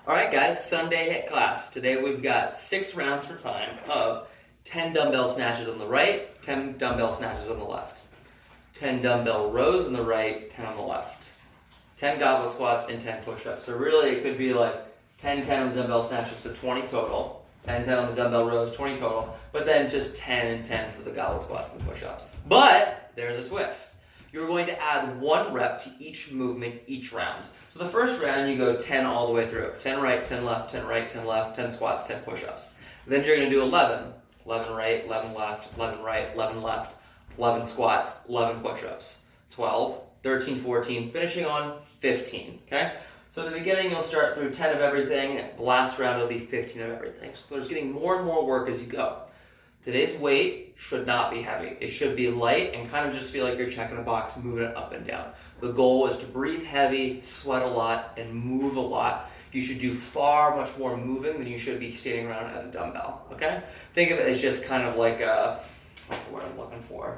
Alright guys, Sunday HIIT class. Today we've got 6 rounds for time of 10 dumbbell snatches on the right, 10 dumbbell snatches on the left. 10 dumbbell rows on the right, 10 on the left. 10 goblet squats and 10 push-ups. So really it could be like 10 on the dumbbell snatches to 20 total. 10 on the dumbbell rows, 20 total. But then just 10 and 10 for the goblet squats and push-ups. But there's a twist. You're going to add 1 rep to each movement each round. So the first round you go 10 all the way through. 10 right, 10 left, 10 right, 10 left, 10 squats, 10 push-ups. Then you're going to do 11. 11 right, 11 left, 11 right, 11 left, 11 squats, 11 push-ups. 12, 13, 14, finishing on 15, okay? So at the beginning you'll start through 10 of everything. The last round will be 15 of everything. So there's getting more and more work as you go. Today's weight should not be heavy. It should be light and kind of just feel like you're checking a box, moving it up and down. The goal is to breathe heavy, sweat a lot, and move a lot. You should do far much more moving than you should be standing around at a dumbbell, okay? Think of it as just kind of like a, what's the word I'm looking for?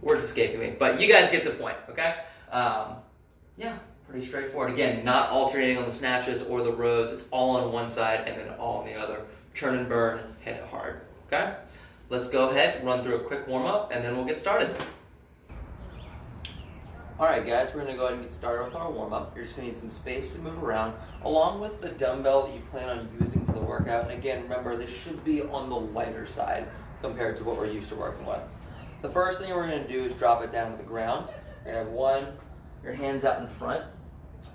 Word's escaping me, but you guys get the point, okay? Yeah. Pretty straightforward. Again, not alternating on the snatches or the rows. It's all on one side and then all on the other. Churn and burn, hit it hard. Okay? Let's go ahead, run through a quick warm-up, and then we'll get started. Alright guys, we're going to go ahead and get started with our warm-up. You're just going to need some space to move around, along with the dumbbell that you plan on using for the workout. And again, remember, this should be on the lighter side compared to what we're used to working with. The first thing we're going to do is drop it down to the ground. You're going to have your hands out in front.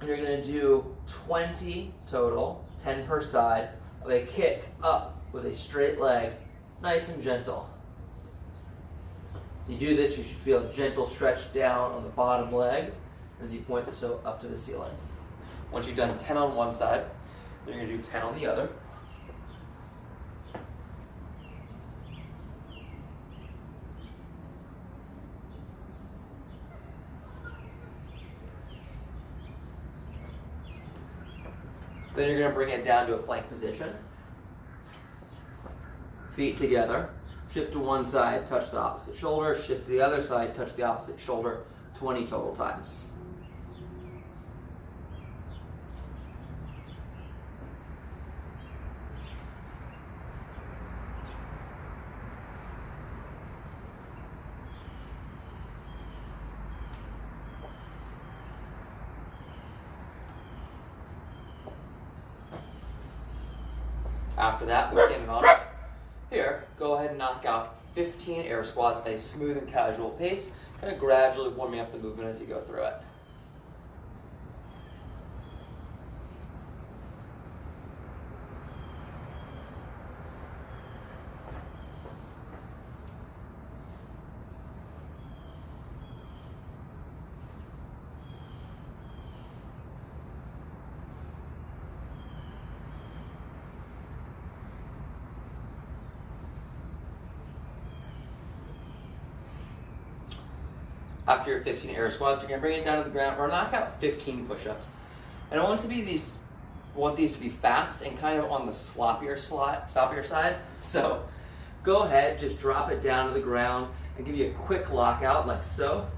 And you're going to do 20 total, 10 per side, of a kick up with a straight leg, nice and gentle. As you do this, you should feel a gentle stretch down on the bottom leg as you point the toe up to the ceiling. Once you've done 10 on one side, then you're going to do 10 on the other. Then you're going to bring it down to a plank position. Feet together. Shift to one side, touch the opposite shoulder. Shift to the other side, touch the opposite shoulder. 20 total times. After that, we're standing on it. Here, go ahead and knock out 15 air squats at a smooth and casual pace, kind of gradually warming up the movement as you go through it. After your 15 air squats, you're going to bring it down to the ground or knock out 15 push-ups. And I want these to be fast and kind of on the sloppier side. So go ahead, just drop it down to the ground and give you a quick lockout like so.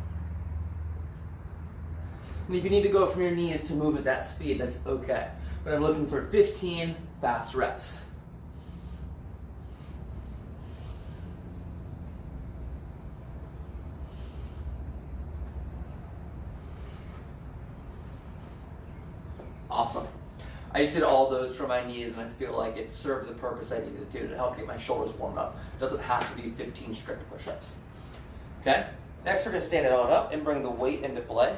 And if you need to go from your knees to move at that speed, that's okay. But I'm looking for 15 fast reps. Awesome. I just did all those for my knees and I feel like it served the purpose I needed to help get my shoulders warmed up. It doesn't have to be 15 strict push-ups. Okay? Next we're going to stand it on up and bring the weight into play.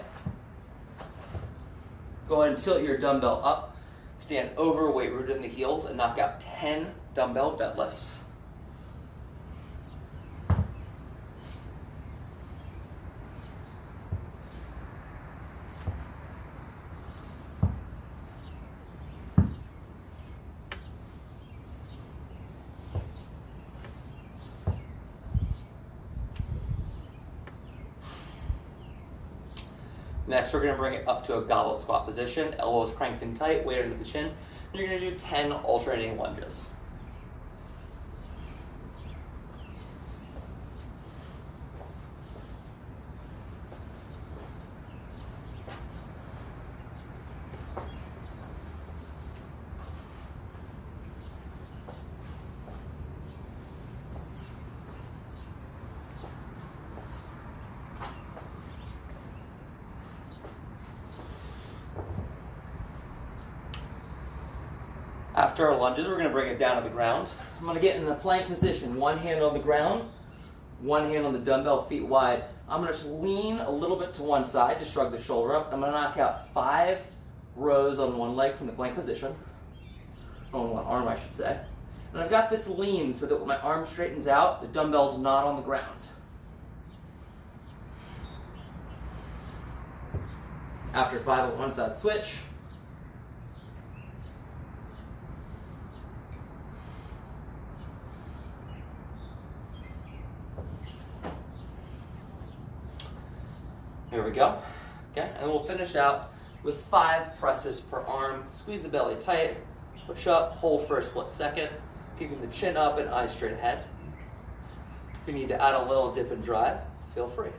Go ahead and tilt your dumbbell up. Stand over, weight rooted in the heels, and knock out 10 dumbbell deadlifts. Next, we're going to bring it up to a goblet squat position, elbows cranked in tight, weight under the chin. And you're going to do 10 alternating lunges. After our lunges, we're going to bring it down to the ground. I'm going to get in the plank position. One hand on the ground, one hand on the dumbbell, feet wide. I'm going to just lean a little bit to one side to shrug the shoulder up. I'm going to knock out 5 rows on one leg from the plank position. On one arm, I should say. And I've got this lean so that when my arm straightens out, the dumbbell's not on the ground. After 5 on one side, switch. Here we go. Okay, and we'll finish out with 5 presses per arm. Squeeze the belly tight, push up, hold for a split second, keeping the chin up and eyes straight ahead. If you need to add a little dip and drive, feel free.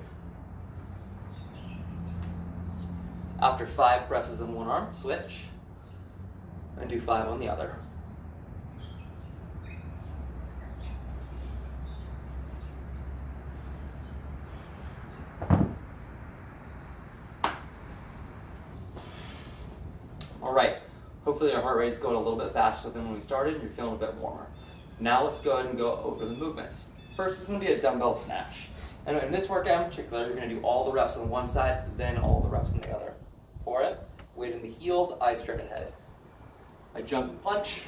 After 5 presses on one arm, switch, and do 5 on the other. Alright, hopefully your heart rate is going a little bit faster than when we started and you're feeling a bit warmer. Now let's go ahead and go over the movements. First is going to be a dumbbell snatch. And in this workout in particular, you're going to do all the reps on one side, then all the reps on the other. For it, weight in the heels, eyes straight ahead. I jump and punch,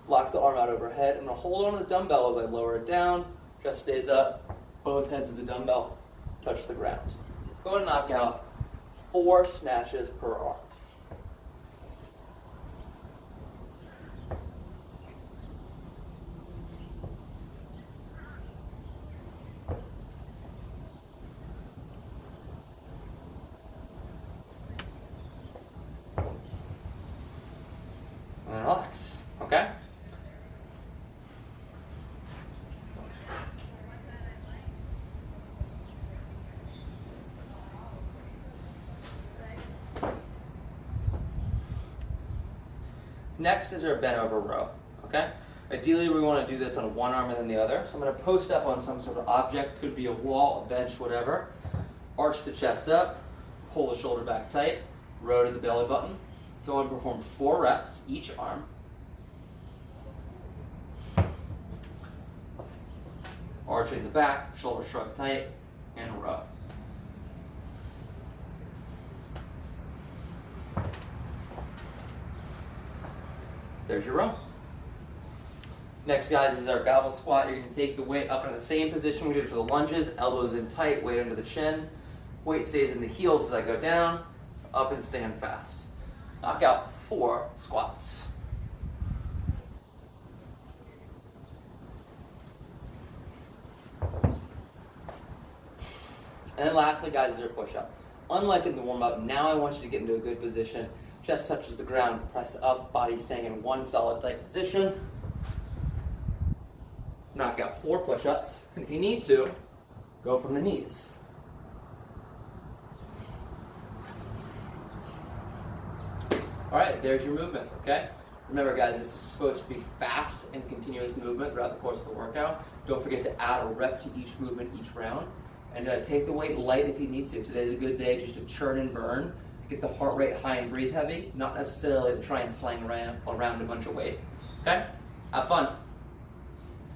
lock the arm out overhead. I'm going to hold on to the dumbbell as I lower it down, chest stays up, both heads of the dumbbell touch the ground. Go ahead and knock out 4 snatches per arm. And then relax, okay? Next is our bent over row, okay? Ideally we want to do this on one arm and then the other. So I'm going to post up on some sort of object, could be a wall, a bench, whatever. Arch the chest up, pull the shoulder back tight, row to the belly button. Go and perform 4 reps, each arm. Arching the back, shoulder shrug tight, and row. There's your row. Next, guys, is our goblet squat. You're going to take the weight up into the same position we did for the lunges, elbows in tight, weight under the chin. Weight stays in the heels as I go down, up and stand fast. Knock out 4 squats. And then lastly, guys, is your push-up. Unlike in the warm-up, now I want you to get into a good position. Chest touches the ground, press up, body staying in one solid tight position. Knock out 4 push-ups, and if you need to, go from the knees. Alright, there's your movements, okay? Remember, guys, this is supposed to be fast and continuous movement throughout the course of the workout. Don't forget to add a rep to each movement each round. And take the weight light if you need to. Today's a good day just to churn and burn. Get the heart rate high and breathe heavy, not necessarily to try and slang around a bunch of weight. Okay? Have fun.